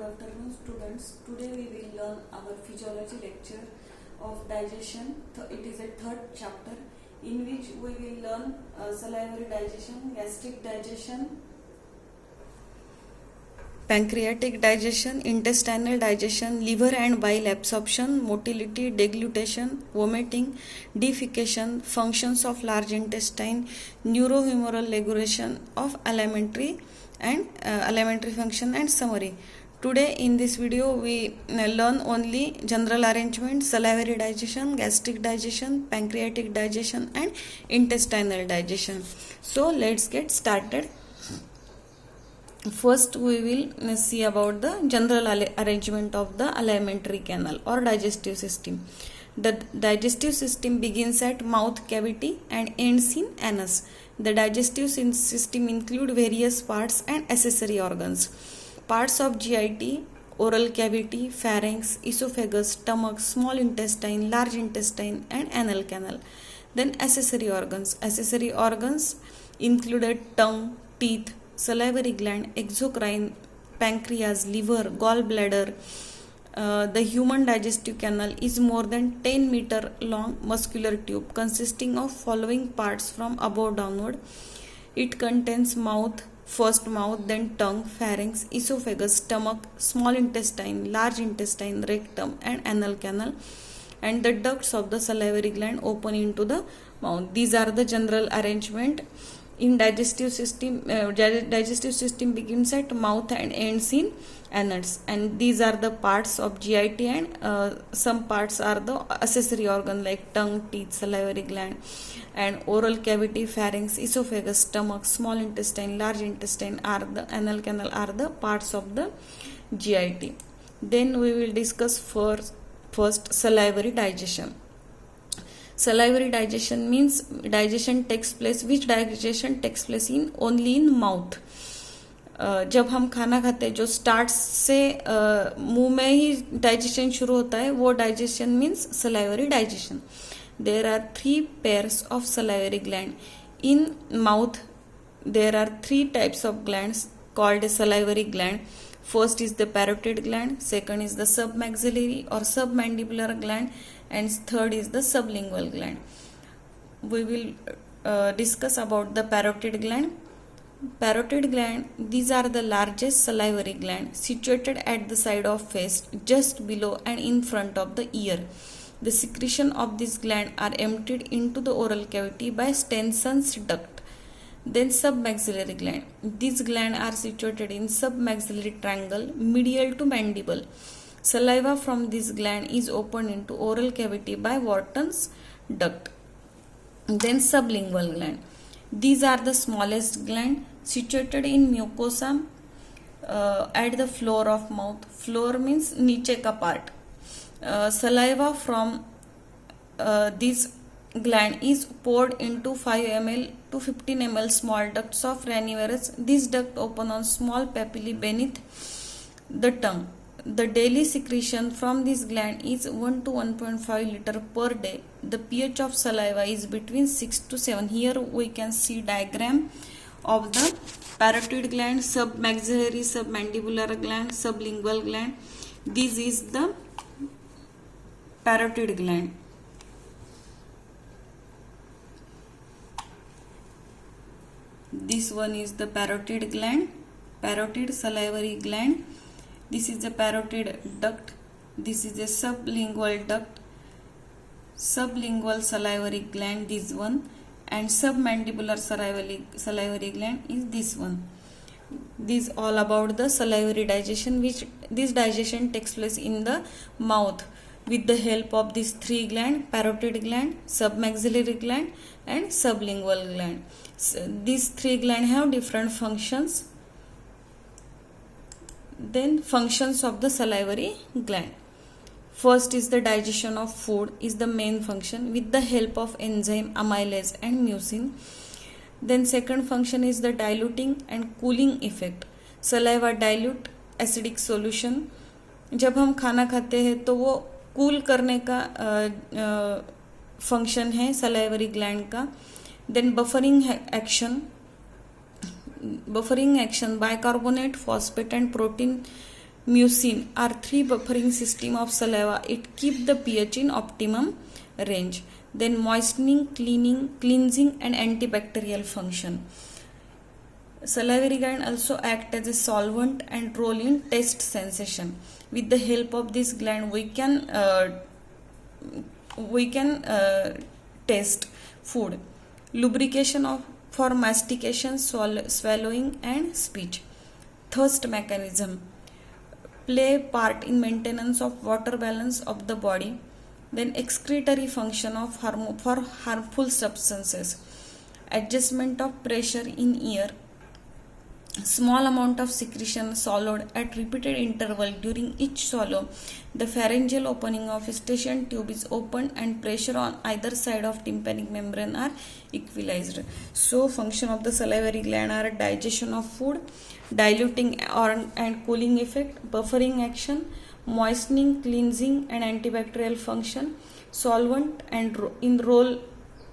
Good afternoon, students. Today we will learn our physiology lecture of digestion. It is a third chapter in which we will learn salivary digestion, gastric digestion, pancreatic digestion, intestinal digestion, liver and bile absorption, motility, deglutition, vomiting, defecation, functions of large intestine, neurohumoral regulation of alimentary function and summary. Today in this video we learn only general arrangement, salivary digestion, gastric digestion, pancreatic digestion and intestinal digestion. So let's get started. First we will see about the general arrangement of the alimentary canal or digestive system. The digestive system begins at mouth cavity and ends in anus. The digestive system include various parts and accessory organs. Parts of GIT, oral cavity, pharynx, esophagus, stomach, small intestine, large intestine and anal canal. Then accessory organs. Accessory organs included tongue, teeth, salivary gland, exocrine, pancreas, liver, gallbladder. The human digestive canal is more than 10 meter long muscular tube consisting of following parts from above downward. It contains mouth, first mouth, then tongue, pharynx, esophagus, stomach, small intestine, large intestine, rectum and anal canal, and the ducts of the salivary gland open into the mouth. These are the general arrangement. In digestive system begins at mouth and ends in anus, and these are the parts of GIT, and some parts are the accessory organ like tongue, teeth, salivary gland, and oral cavity, pharynx, esophagus, stomach, small intestine, large intestine are the anal canal are the parts of the GIT. Then we will discuss first salivary digestion. Salivary digestion means digestion takes place in only in mouth. जब हम खाना खाते हैं जो start से मुंह में ही digestion शुरू होता है वो digestion means salivary digestion. There are 3 pairs of salivary gland. In mouth there are 3 types of glands called a salivary gland. First is the parotid gland, second is the submaxillary or submandibular gland, and third is the sublingual gland. We will discuss about the parotid gland. Parotid gland, these are the largest salivary gland situated at the side of face, just below and in front of the ear. The secretion of this gland are emptied into the oral cavity by Stenson's duct. Then submaxillary gland. These glands are situated in submaxillary triangle medial to mandible. Saliva from this gland is opened into oral cavity by Wharton's duct. Then sublingual gland. These are the smallest gland situated in mucosa at the floor of mouth. Floor means नीचे का part. Saliva from this gland is poured into 5 ml to 15 ml small ducts of Ranivarus. This duct open on small papillae beneath the tongue. The daily secretion from this gland is 1 to 1.5 liter per day. The pH of saliva is between 6 to 7. Here we can see diagram of the parotid gland, submaxillary, submandibular gland, sublingual gland. This is the parotid gland. This one is the parotid gland, parotid salivary gland. This is the parotid duct. This is a sublingual duct, sublingual salivary gland, this one, and submandibular salivary gland is this one. This all about the salivary digestion, which this digestion takes place in the mouth with the help of these 3 glands: parotid gland, submaxillary gland and sublingual gland. So these 3 glands have different functions. Then functions of the salivary gland. First is the digestion of food is the main function with the help of enzyme amylase and mucin. Then second function is the diluting and cooling effect. Saliva dilute acidic solution. जब हम खाना खाते हैं तो वो cool करने का function है सलाइवरी ग्लैंड का. Then buffering action, bicarbonate, phosphate and protein mucin are three buffering system of saliva. It keep the pH in optimum range. Then moistening, cleansing and antibacterial function. Salivary gland also act as a solvent and role in taste sensation. With the help of this gland, we can taste food. Lubrication for mastication, swallowing and speech. Thirst mechanism play part in maintenance of water balance of the body. Then excretory function for harmful substances. Adjustment of pressure in ear. Small amount of secretion swallowed at repeated interval. During each swallow, the pharyngeal opening of eustachian tube is opened and pressure on either side of tympanic membrane are equalized. So function of the salivary gland are digestion of food, diluting and cooling effect, buffering action, moistening, cleansing and antibacterial function, solvent and role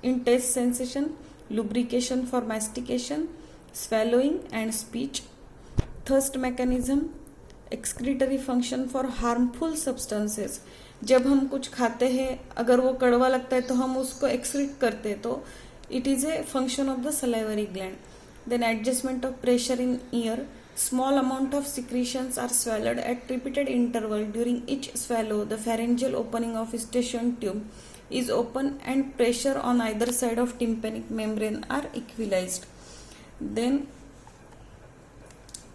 in taste sensation, lubrication for mastication, swallowing and speech. Thirst mechanism, excretory function for harmful substances. जब हम कुछ खाते हैं अगर वो कड़वा लगता है तो हम उसको एक्सक्रीट करते हैं, तो it is a function of the salivary gland. Then adjustment of pressure in ear. Small amount of secretions are swallowed at repeated interval. During each swallow, the pharyngeal opening of eustachian tube is open and pressure on either side of tympanic membrane are equalized. Then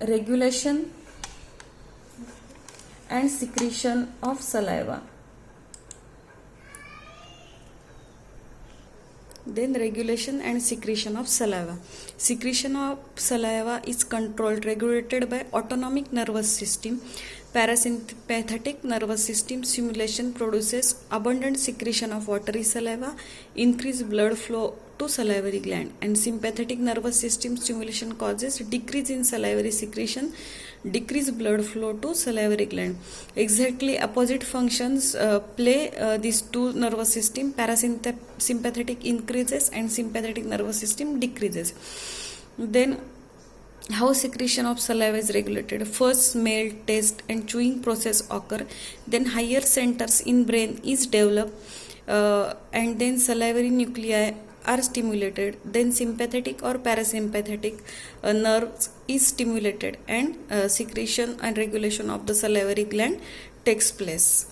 regulation and secretion of saliva. Then regulation and secretion of saliva. Secretion of saliva is controlled, regulated by autonomic nervous system. Parasympathetic nervous system stimulation produces abundant secretion of watery saliva, increased blood flow to salivary gland, and sympathetic nervous system stimulation causes decrease in salivary secretion, decreased blood flow to salivary gland. Exactly opposite functions play these two nervous system. Parasympathetic increases and sympathetic nervous system decreases. Then how secretion of saliva is regulated. First, smell, taste and chewing process occur. Then higher centers in brain is developed, and then salivary nuclei are stimulated. Then sympathetic or parasympathetic nerves is stimulated, and secretion and regulation of the salivary gland takes place.